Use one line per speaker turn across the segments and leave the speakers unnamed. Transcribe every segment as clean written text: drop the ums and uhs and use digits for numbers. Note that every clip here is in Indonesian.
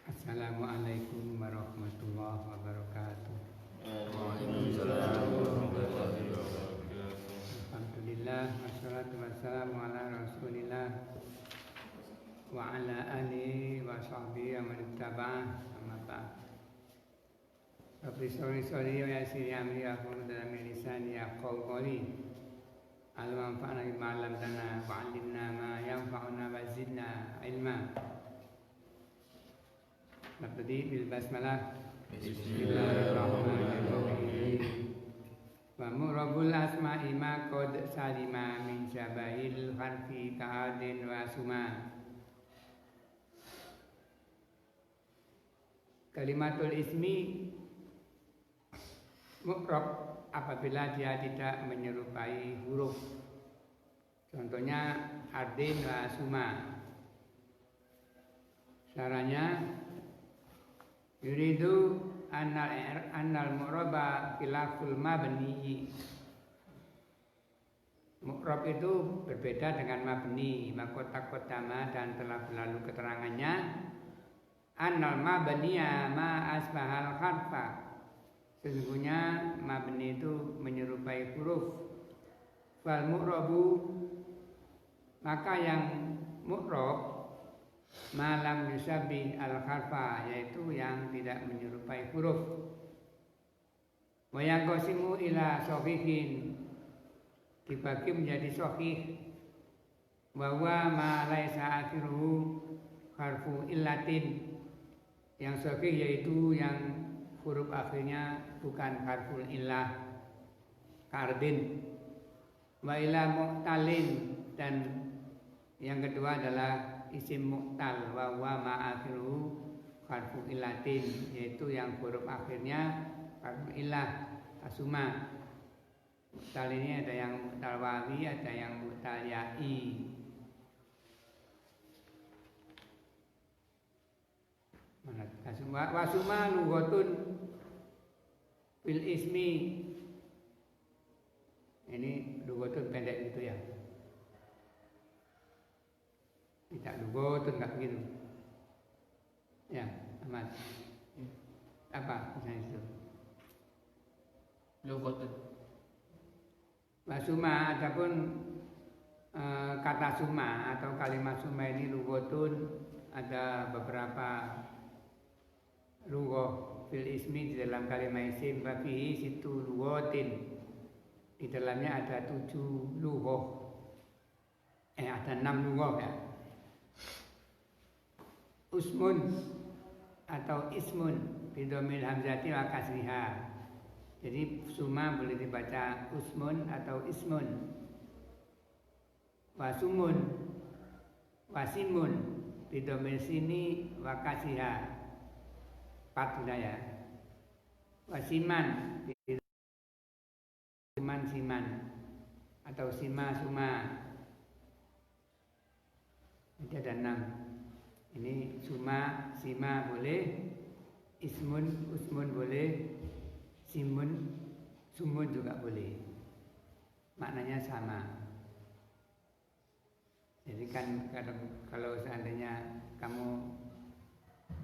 Assalamualaikum warahmatullahi wabarakatuh.
Waalaikumsalam warahmatullahi wabarakatuh.
Alhamdulillah wassalatu wassalamu ala Rasulillah wa ala alihi wa sahbihi wa man ittaba'ah amma ba'd. Rabbi sholli wa yassir amri wa hlul 'uqdatam min lisani yafqahu qawli. Al-manfa'na bima 'allamtana wa 'allimna ma yanfa'una wa zidna ilma. Nabtadi bil basmalah. Bismillahirrahmanirrahim. Wa murabul asma'i ma qad salima min syabahil harfi ka'adin wa suma. Kalimatul ismi mu'rab apabila dia tidak menyerupai huruf. Contohnya ardin wa suma. Caranya yuridu annal mu'raba khilaful mabni. Mu'rab itu berbeda dengan mabni. Makota-kotama dan telah berlalu keterangannya. Annal mabniya ma asbahal harfa. Sesungguhnya mabni itu menyerupai huruf. Fal mu'rabu, maka yang mu'rab malam yusabih al-harfa, yaitu yang tidak menyerupai huruf. Wa yanqasimu ila shahihin, dibagi menjadi sahih. Wa huwa ma laisa akhiruhu harfu illatin, yang sahih yaitu yang huruf akhirnya bukan harful illah, kardin. Wa ila mu'talin, dan yang kedua adalah isim mu'tal. Wa huwa ma akhiruhu harfu illatin, yaitu yang huruf akhirnya harfu illah, asuma. Mu'tal ini ada yang mu'tal wawi, ada yang mu'tal ya'i. Wasuma lughatun fil ismi. Ini lughatun pendek gitu ya. Tidak lughatun, enggak begitu. Ya, Ahmad. Apa misalnya itu?
Lughatun.
Wasuma, adapun kata suma atau kalimat suma ini lughatun, ada beberapa lughah fil ismi di dalam kalimat isim. Fihi situ lughatin, di dalamnya ada 7 lughah. Ada 6 lughah ya. Usmun atau ismun bidomil hamzati wa kasriha. Jadi suma boleh dibaca usmun atau ismun. Wasumun, wasimun bidomil sini wa kasriha. 4 sudah ya. Wasiman, siman atau sima suma. Jadi ada 6. Ini suma, sima boleh, ismun, usmun boleh, simun, sumun juga boleh. Maknanya sama. Jadi kan kalau seandainya kamu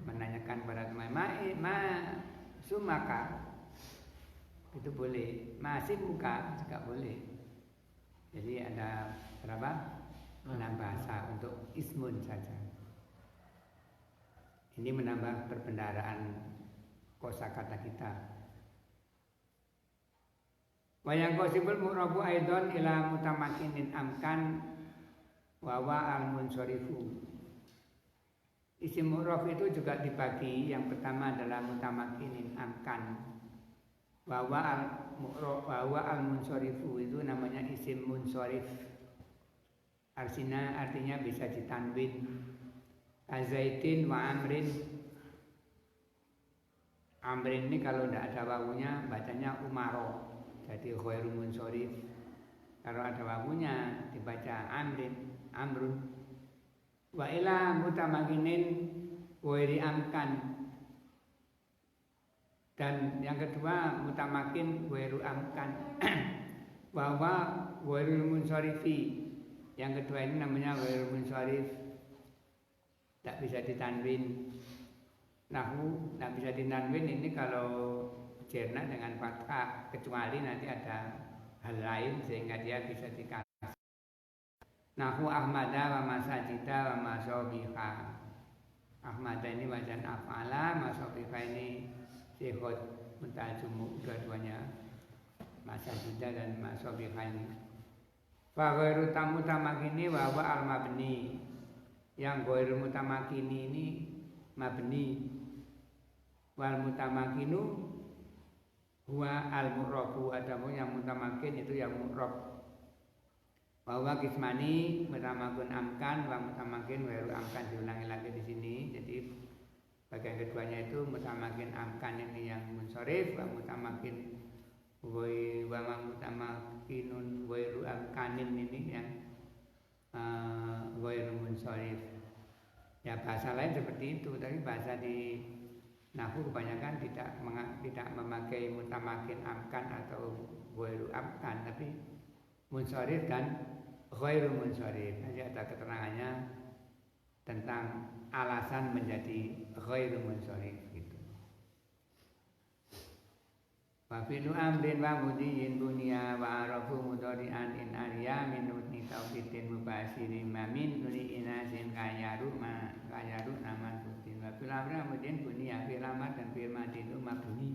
menanyakan pada teman, ma sumaka, itu boleh. Masih muka juga boleh. Jadi ada berapa? 6 bahasa untuk ismun saja. Ini menambah perbendaharaan kosakata kita. Wa yanqasibul mu'rabu aidon ila mutamakinin amkan wa wa al-munsarifu. Isim mu'rab itu juga dibagi. Yang pertama adalah mutamakinin amkan. Wa wa al-munsarifu itu namanya isim munsharif. Artinya bisa ditanwin. Azaidin wa amrin. Amrin ini kalau tidak ada wawunya bacanya umaro, jadi khairu munsharif. Kalau ada wawunya dibaca amrin, amrun. Wa ila mutamakinin ghairi amkan. Dan yang kedua mutamakin ghairu amkan. Wa wa ghairu munsharifi. Yang kedua ini namanya ghairu munsharif. tidak bisa ditanwin. Nahu tidak bisa ditanwin ini kalau jerna dengan fathah, kecuali nanti ada hal lain sehingga dia bisa dikasih. Nahu ahmada wa masajida wa masobiha. Ahmada ini wazan af'ala, masobiha ini sihot mutajumuk, dua-duanya masajida dan masobiha ini. Fagairu tamutakini wa wa al-mabni. Yang gairu mutamakini ini mabni. Wal mutamakinu huwa al-mu'rabu, adapun yang mutamakin itu yang mu'rab. Bahwa kismani mutamakun amkan wa mutamakin gairu amkan, diulangi lagi di sini. Jadi bagian keduanya itu mutamakin amkan ini yang munsharif, wa mutamakin wa mutamakinun gairu amkanin ini yang gairu munsharif. Ya bahasa lain seperti itu, tapi bahasa di Nahu kebanyakan tidak memakai mutamakin amkan atau ghairu amkan, tapi munsharif dan ghairu munsharif. Nanti ada keterangannya tentang alasan menjadi ghairu munsharif gitu. Wa fi'lu amrin wa mudhiyin bunya wa arafu mudhari'an in arya min nutni tauhidin mubashirin mamin nuri inasin kayaru naman putin. Wa fi'lu amrin wa mudhiyin bunya, fi'il amar dan fi'il madi itu mabni.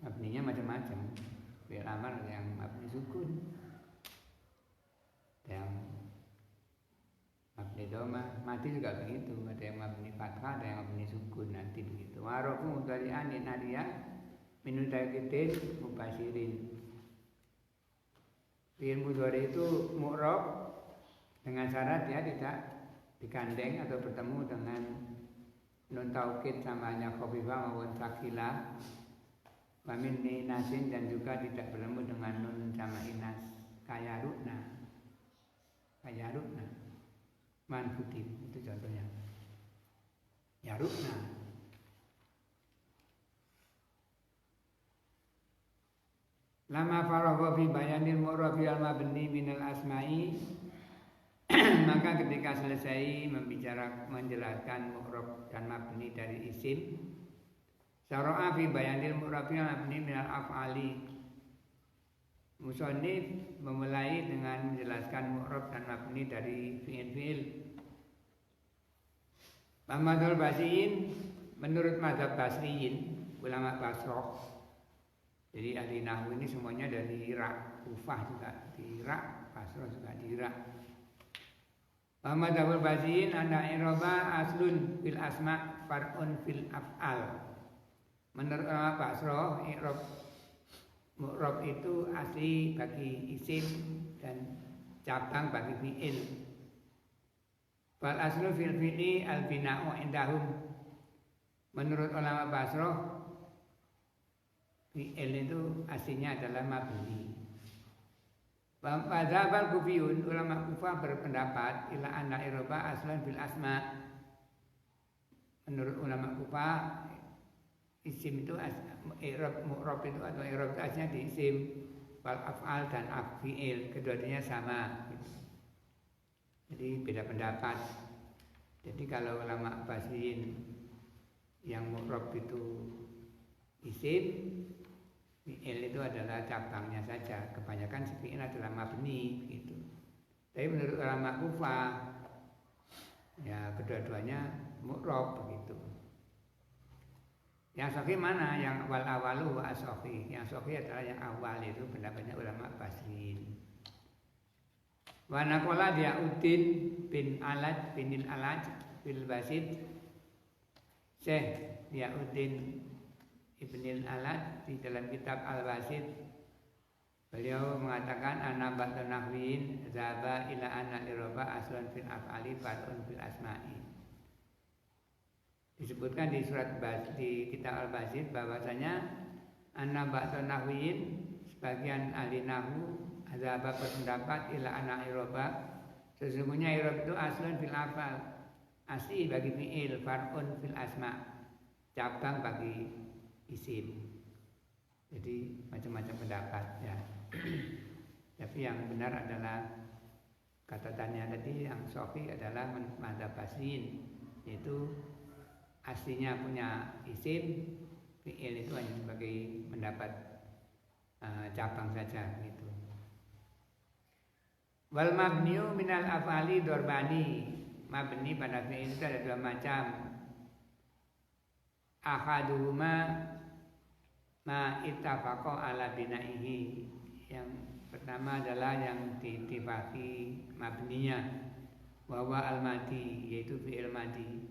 Mabninya macam-macam. Fi'il amar yang mabni sukun, yang mabni doma, mati juga begitu, ada yang mabni fathah, ada yang mabni sukun, nanti begitu. Warofu mudhari'an in arya min mutaqiddin mubashirin. Fi'il mudhari itu mu'rab dengan syarat dia tidak digandeng atau bertemu dengan nun taukid samanya khafifah maupun sakilah. Wa min inasin, dan juga tidak bertemu dengan nun sama inas. Kayaruna manfutin, itu contohnya. Yarukna. Lama faragha fi bayanil mu'rabi al mabni minal asma'i, maka ketika selesai menjelaskan mu'rab dan mabni dari isim, syara'a fi bayanil mu'rabi al mabni minal af'ali. Musannif memulai dengan menjelaskan mu'rab dan mabni dari fi'il-fi'il. Muhammadul Basriyin, menurut mazhab Basriyin, ulama Basrah. Jadi ahli nahwu ini semuanya dari Irak, Kufah juga di Irak, Basrah juga di Irak. Muhammadul Basriyin anna i'raba aslun fil asma' far'un fil af'al. Menurut ulama Basrah, i'rab mu'rab itu asli bagi isim dan cabang bagi fi'il. Fal aslu fil fi'li al bina'u indahum. Menurut ulama Basrah, fi'il itu aslinya adalah mabni. Madzhabal Kufiyun, ulama Kufah berpendapat ila anna i'raba aslan fil asma. Menurut ulama Kufah, isim itu i'rab mu'rab itu atau i'rab itu aslinya di isim, wal af'al dan fi'il, kedua-duanya sama gitu. Jadi beda pendapat. Jadi kalau ulama Basriyin yang mu'rab itu isim, fi'il itu adalah cabangnya saja. Kebanyakan fi'il adalah mabni gitu. Tapi menurut ulama Kufah, ya kedua-duanya mu'rab begitu. Yang sahih mana? Yang awalu wa as-sahih. Yang sahih adalah yang awal, itu pendapatnya ulama Basriyin. Wa naqala Diauddin bin Alad bin Alaj bil Basid. Syekh Diauddin Ibn Alad di dalam kitab Al-Basid, beliau mengatakan anna ba'da nahwiin zaba ila anna iraba aslan fil af'ali far'un fil asma'i. Disebutkan di surat di kitab Al-Basid bahwasanya anna ba'da nahwiin, sebagian ahli nahwu, zaba berpendapat ila anna iraba, sesungguhnya irab itu aslan fil af'al, asli bagi fi'il, far'un fil asma', cabang bagi isim. Jadi macam-macam pendapat ya. Tapi yang benar adalah Catatannya tadi yang sahih adalah madzhab Basriin, yaitu aslinya punya isim, fi'il itu hanya sebagai mendapat cabang saja gitu. Wal mabniu minal af'ali dorbani. Mabni pada fi'il itu ada dua macam. Ahaduhuma ma ittafaqa ala binaihi. Yang pertama adalah yang diittifaqi mabninya, bahwa al-madi, yaitu fi'il madi,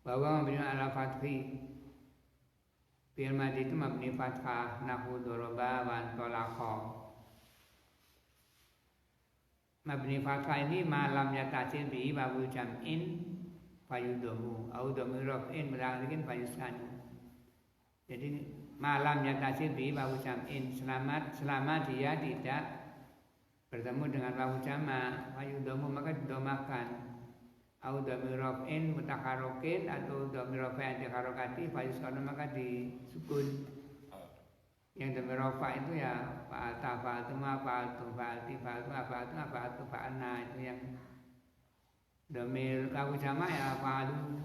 bahwa mabni ala fathi. Fi'il madi itu mabni fathah, nahu doroba wa tolaqa. Mabni fathah ini malam yatasil bihi wawul jam'in fayudomu au domu rof'in melakukan fayuskanu. Jadi malam yatasil bihi wawul jam'in, selama dia tidak bertemu dengan wawu jama' fayudomu maka didomakan. Au domu rof'in mutakarokin atau domu rof'in antikarokati fayuskanu maka disukun. Yang domu rofa itu ya fa'alta fa'altu ma fa'altu fa'alti fa'altu fa'altu fa'altu fa'alna, itu yang domir wawu jama' ya fa'alu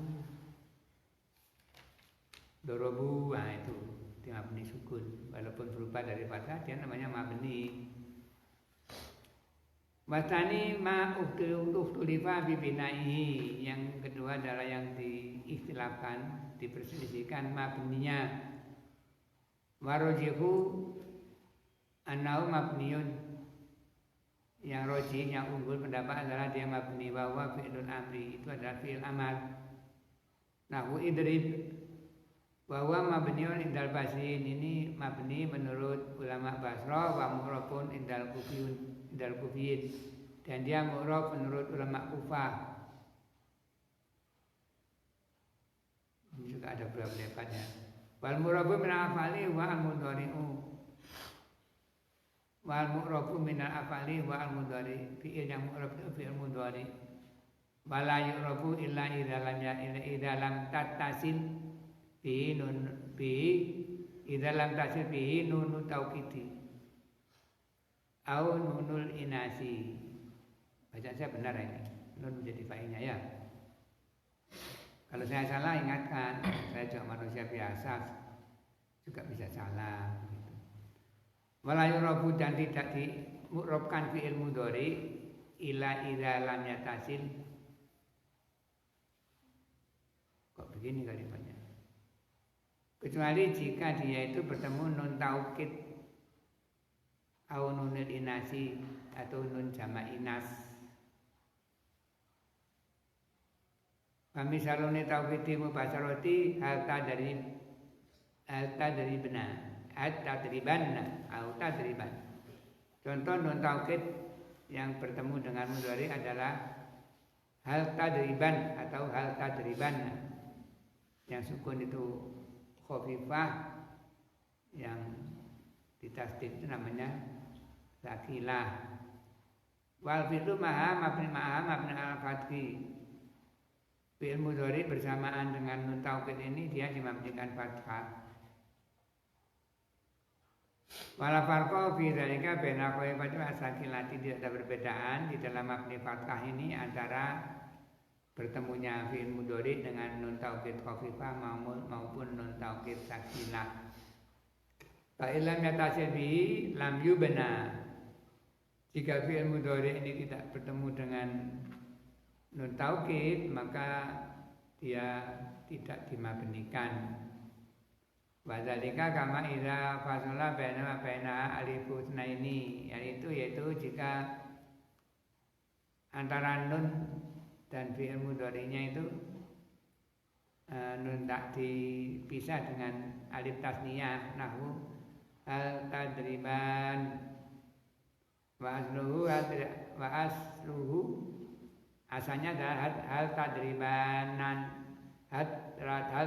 dorobu, nah itu mabni sukun, walaupun berupa dari fathah dia namanya mabni. Wasani ma ukhtulifa bi binaihi, yang kedua adalah yang diistilahkan, diperselisihkan mabninya. Warojihu anau mabniun, yang rojih, yang unggul pendapat adalah dia mabni, bahwa fi'lul amri itu adalah fi'il amar. Nahu idrib, bahwa mabniun indal basriin, ini mabni menurut ulama Basra, wa mu'rabun indal kufiyin, dan dia mu'rab menurut ulama Kufah. Ini juga ada beberapa pendapatnya. Wal mu'rabu min al-af'ali wa al-mudhari'u. Wal mu'rabu min al-af'ali wa al-mudhari'. Fi'il yang mu'rab itu fi'il mudhari'. Wala yu'rabu illa idza lam tattasil bihi idza lam tattasil bihi nunu taukidi au nunul inasi. Bacaan saya benar ini. Nun menjadi fa'ilnya ya. Kalau saya salah ingatkan, saya juga manusia biasa, juga bisa salah. Gitu. Wala yurabu, dan tidak dimu'rabkan fi'il mudhari ila idza lam yatasil. Kok begini kalimatnya? Kecuali jika dia itu bertemu nun taukid au nunil inasi atau nun jama' inas. Kami saluni tauhidi mubasarati halta dari benar, halta deriban. Contoh nun tauhid yang bertemu dengan mudhari adalah halta deriban atau halta deriban. Yang sukun itu khafifah, yang ditasdid itu namanya sakilah. Wal fi'lu mabni al-fathi. Fi'il mudhari bersamaan dengan nun taukid ini dia dimabnikan fathah. Wala farqa fi dzalika baina qaifati wa sakilati, tidak ada perbedaan di dalam mabni fathah ini antara bertemunya fi'il mudhari dengan nun taukid khafifah maupun nun taukid sakilah. Fa illam yatasil bihi lam yubna. Jika fi'il mudhari ini tidak bertemu dengan nun taukid, maka dia tidak dimabnikan. Wa dzalika kama idza fasala baina alifu tsnaini, yaitu jika antara nun dan fi'il mudhari'nya itu nun tak dipisah dengan alif tasniyah, nahwu hal tadriban wa asluhu asalnya adalah hal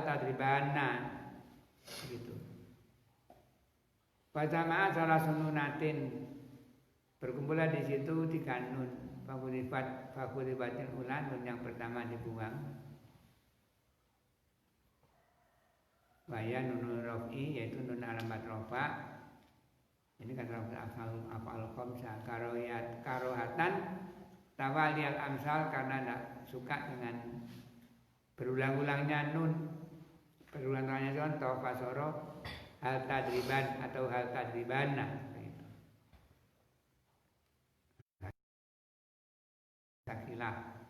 tadribanan gitu. Pada salah sununatin, berkumpullah di situ 3 nun. Fakulibatil ulan, nun yang pertama dibuang. Waya nunul rofi, yaitu nun alamat rofa. Ini kan afal khamsah, karohatan tawali al-amsal karena tidak suka dengan berulang-ulangnya nun. Berulang-ulangnya contoh fasoro hal tadriban atau hal tadribana. Sakilah.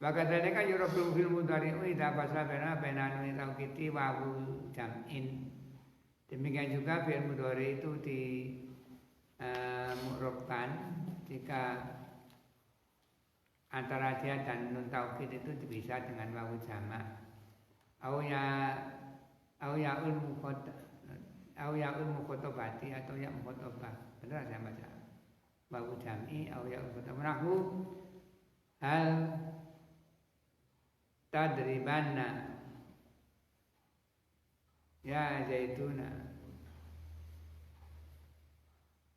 Wakadhalika yurabul fil mudhari'u idza fasala baina nun taukiti wa jam'in. Demikian juga fi'il mudhari itu di mu'rabkan jika antara dia dan nun taukid itu bisa dengan wawu jamak. Au ya'ul mukhatabati atau ya mukhatabah. Benar saya baca. Wawu jam'i au ya'ul mukhatabah. Nahu hal tadribanna ya zaituna.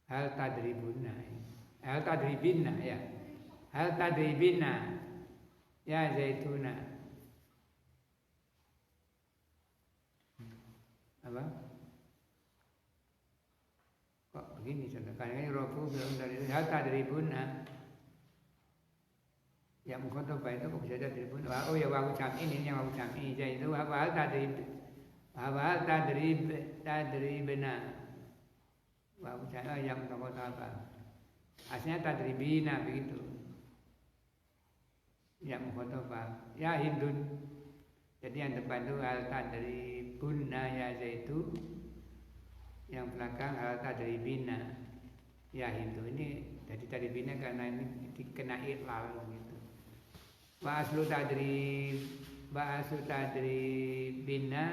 Hal tadribunna. Hal tadribinna ya. Hal tadribinna ya zaituna. Apa? Kok begini contoh? Karena rofu belum dari hal tadribunna. Ya mukhatabah itu kok bisa tadribunna? Oh ya wawu jam'i ini yang wawu jam'i itu hal tadribna. Wawu jam'i yang mukhatabah. Aslinya tadribina begitu. Ya mukhatabah. Ya hindun. Jadi yang depan itu hal tadribunna ya zaitu. Yang belakang hal tadribina ya hindu. Ini jadi tadribina karena ini dikena iklal gitu. Wa aslu tadribina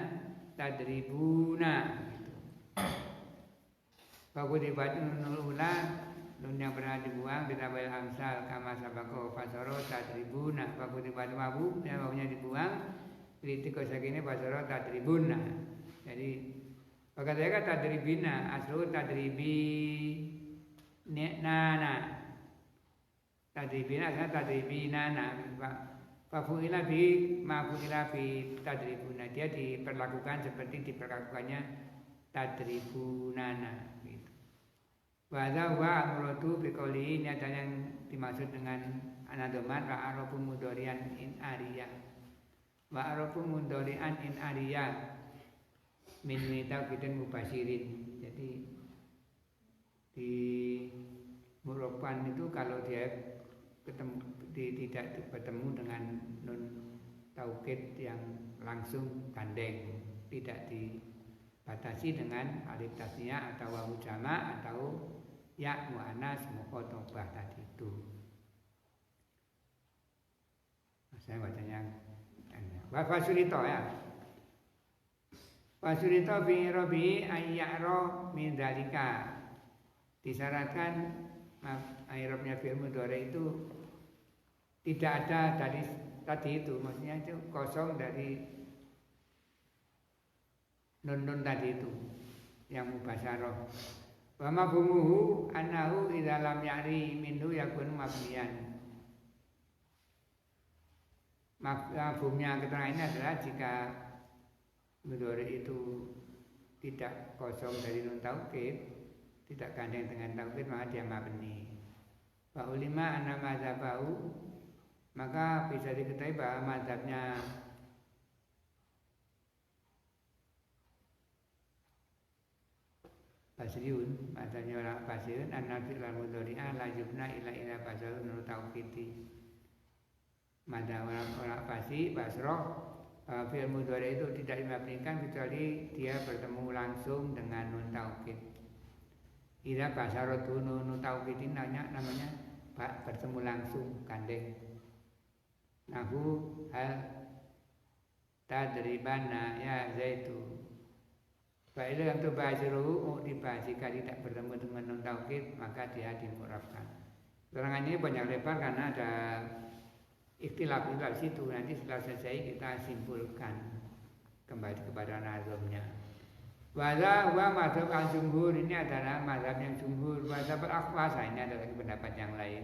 tadribuna gitu. Bagus dibaca nunul ulah. Nun yang pernah dibuang ditambah amsal kama sabako fasoro tadribuna. Bagus dibaca wawu yang wawunya dibuang kritik kosakini fasoro tadribuna. Jadi pakatnya tadribina aslu tadribi nana. Tadribina asal tadribina fafuila bi mafuila bi tadribuna. Dia diperlakukan seperti diperlakukannya tadribunana. Wahada wa amrotu bikoli ini ada yang dimaksud dengan anadoman wa arofu mudhari'an in ariya. Wa arofu mudhari'an in ariya min tauhidin mubasyirin. Jadi di muroban itu kalau dia tidak bertemu dengan nun taukid yang langsung gandeng, tidak dibatasi dengan alif tasniyah atau wawu jamak atau ya muannas mukhatabah tadi itu. Saya bacanya wa fasulito ya. Fasulito bi rabi ayyaro min dalika. Disyaratkan airobnya fi'il mudhari itu tidak ada dari tadi itu, maksudnya itu kosong dari nun tadi itu yang mubasyarah. Wa mafhumuhu annahu idza lam ya'ri minhu yakun mabniyan. Mafhumnya keterangan ini adalah jika mudhari itu tidak kosong dari nun taukid, tidak gandeng dengan taukid, maka dia mabni. Wa ulima anna madzabahu, maka bisa diketahui bahwa mazhabnya Basriun, mazhabnya orang Basriun, an-nafi wal mudhari'a la yubna ila basarun nur taukidi. Mazhab orang Basroh, fi'il mudhari itu tidak dimabnikan kecuali dia bertemu langsung dengan nun taukid. Ila basaratu nun taukidin namanya bertemu langsung gandeng. Nahu hal tadribana ya zaitu. Baiklah yang tubaziru dibahas jika tidak bertemu dengan nun taukid maka dia dimurabkan. Keterangan ini banyak lebar karena ada ikhtilaf di situ. Nanti setelah selesai kita simpulkan kembali kepada nazamnya. Wala wa mazhab al-jumhur, ini adalah mazhab yang jumhur. Mazhab al-akhwas, ini adalah pendapat yang lain.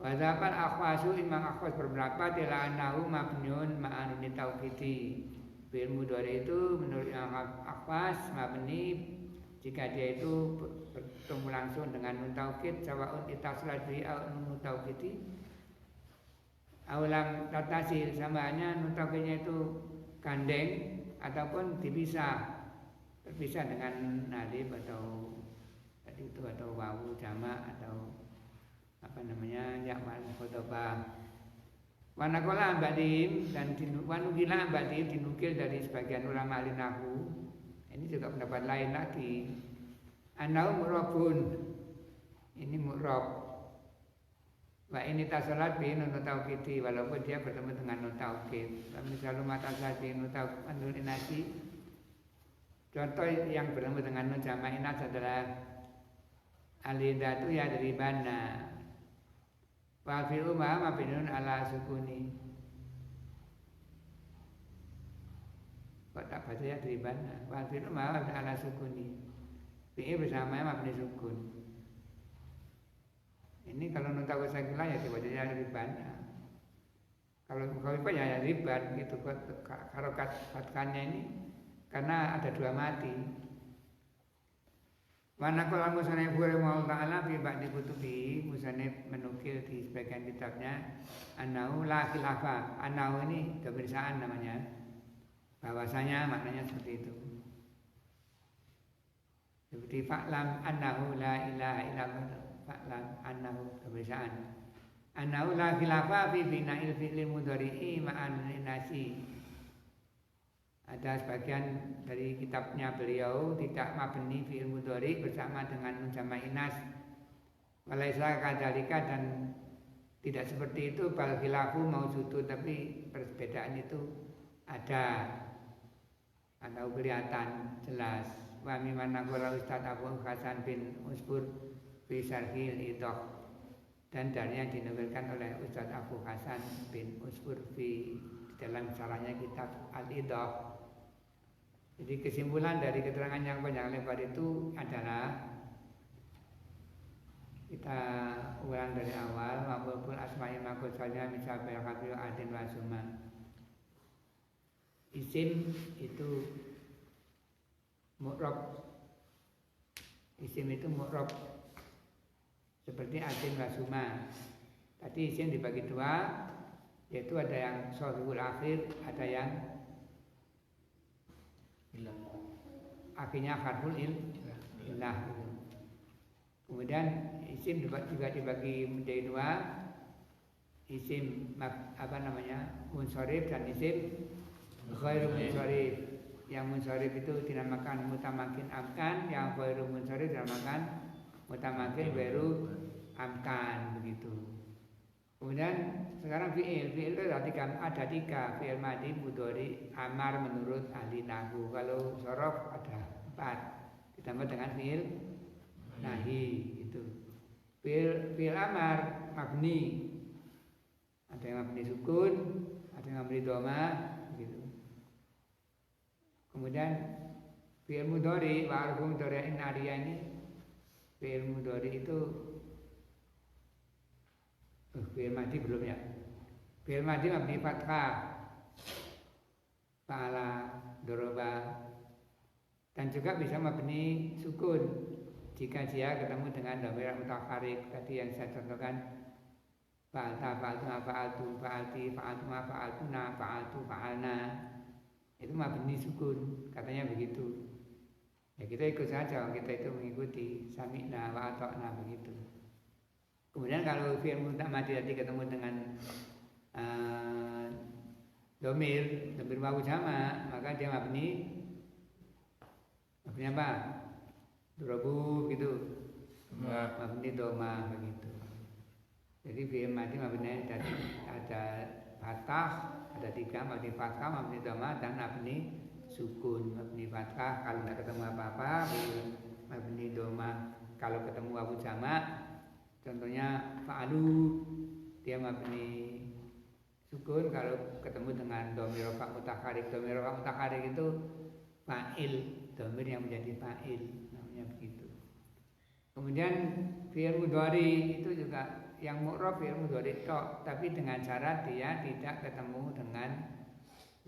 Mazhab al-akhwasu, Imam Akhwas berpendapat ila annahu mabniun ma'anun taukidi. Fi'il mudhari itu menurut Imam Akhwas mabni jika dia itu bertemu langsung dengan nun taukid, sawa'un itasla bi nun taukidi, Aulam tasil samanya nun taukidnya itu gandeng ataupun terpisah dengan alif atau tadi itu atau wawu jamak atau apa namanya ya khotbah. Wanakola ambadim dan wanugila ambadim dinukil dari sebagian ulama ahli nahwu. Ini juga pendapat lain lagi. Anau mu'rabun. Ini mu'rab. Wa ini tasalat bi nun taukidi walaupun dia bertemu dengan nun taukid. Misalnya mata sapi nun taukid inasi. Contoh yang bertemu dengan nun jamak inas adalah alidatu ya dari bana. Wa fil umma mabnun ala sukuni. Kok tak baca ya dari bana. Wa fil umma mabnun ala sukuni. Fi'il bersama mabni sukun. Ini kalau nun taukid sakilah ya dibacanya ribana. Kalau khalifah ya riban gitu harokat fatkannya ini karena ada dua mati. Manakala musannif rahimahullah taala fi ba'di kutubi musannif menukil di sebagian kitabnya annahu la khilafa. Annahu ini kebersaan namanya. Bahwasanya maknanya seperti itu. Seperti fa'lam annahu la ilaha illallah. Fa'lam annahu kebersaan. Annahu la khilafa fi bina'il fi'lil mudhari'i ma'an nasi. Ada sebagian dari kitabnya beliau tidak mabni fi'il mudhari bersama dengan nun jamak inas. Walaisa kadzalika dan tidak seperti itu bal khilafu maujudu tapi perbedaan itu ada atau kelihatan jelas. Wa mimman naqala Ustaz Abu Hasan bin Usbur fi Syarhil Idah dan dari yang dinukilkan oleh Ustaz Abu Hasan bin Usbur di dalam caranya kitab Al-Idah. Jadi kesimpulan dari keterangan yang panjang lebar itu adalah kita ulang dari awal maupun asma'i makosalnya misal belakabio adin wasuma. Isim itu mu'rob. Isim itu mu'rob seperti adin wasuma. Tadi isim dibagi dua, yaitu ada yang shahihul akhir, ada yang akhirnya harful ilah. Kemudian isim juga dibagi menjadi dua, isim apa namanya munsharif dan isim ghairu munsharif. Yang munsharif itu dinamakan mutamakin amkan, yang ghairu munsharif dinamakan mutamakin ghairu amkan, begitu. Kemudian sekarang fi'il itu ada tiga fi'il madhi, mudhari, amar menurut ahli nahwu. Kalau sorof ada 4 ditambah dengan fi'il nahi itu. Fi'il amar mabni, ada yang mabni sukun, ada yang mabni dhamma gitu. Kemudian fi'il mudhari wa arfu mudhari'in ariya ini fi'il mudhari itu fi'il madhi belum ya. Fi'il madhi mabni fathah, fa'ala, doroba, dan juga bisa mabni sukun jika dia ketemu dengan dhamir mutaharrik tadi yang saya contohkan fa'alta, fa'altuna, fa'altu, fa'alti, fa'altuma, fa'altuna, fa'altu, fa'alna. Itu mabni sukun, katanya begitu. Ya kita ikut saja, kita itu mengikuti sami'na wa ata'na begitu. Kemudian kalau fi'il mudhari tadi ketemu dengan dhamir wawu jamak, maka dia mabni apa? Durabu gitu. Mabni dhamma begitu. Jadi fi'il madhi mabni ada fathah, ada 3 mabni fathah, mabni dhamma dan mabni sukun. Mabni fathah kalau tidak ketemu apa-apa, mabni dhamma kalau ketemu wawu jamak. Contohnya fa'alu, dia mabni sukun kalau ketemu dengan dhamir rafa mutaharrik. Dhamir rafa mutaharrik itu fa'il, dhamir yang menjadi fa'il, namanya begitu. Kemudian fi'il mudhari itu juga yang mu'rab fi'il mudhari tok, tapi dengan syarat dia tidak ketemu dengan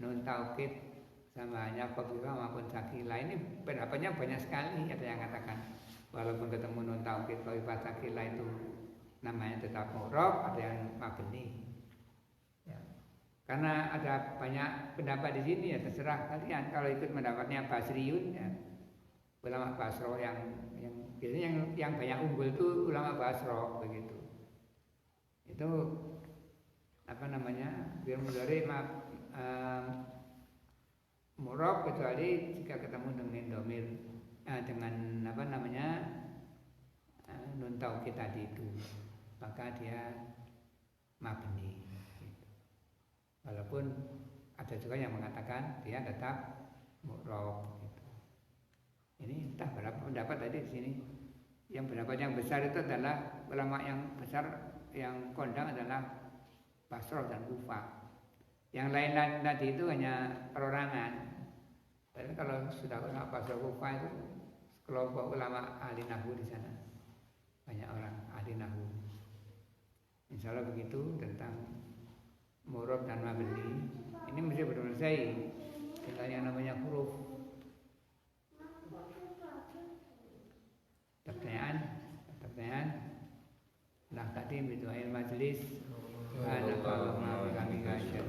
nun taukid sama hanya qabila maupun sakila. Ini pendapatnya banyak sekali, ada yang katakan walaupun ketemu nun taukid qabila sakila itu namanya tetap mu'rab, ada yang mabni. Karena ada banyak pendapat di sini ya terserah kalian. Kalau ikut pendapatnya Basriun ya, ulama Basro yang biasanya yang banyak unggul itu ulama Basro begitu. Itu apa namanya? Biar mudhari murab kecuali jika ketemu dengan domir dengan apa namanya nun taukid tadi itu, maka dia mabni. Walaupun ada juga yang mengatakan dia tetap mu'rab gitu. Ini entah berapa pendapat tadi di sini. Yang pendapat yang besar itu adalah ulama yang besar yang kondang adalah Basra dan Kufah. Yang lain-lain tadi itu hanya perorangan. Tapi kalau sudah ulama Basra Kufah itu kelompok ulama ahli nahwu di sana. Banyak orang ahli nahwu. Insya Allah begitu tentang murab dan mabni. Ini mesti benar-benar selesai. Tinggal yang namanya huruf. Pertanyaan. Nah tadi bidu'ail majlis. Ana kami kami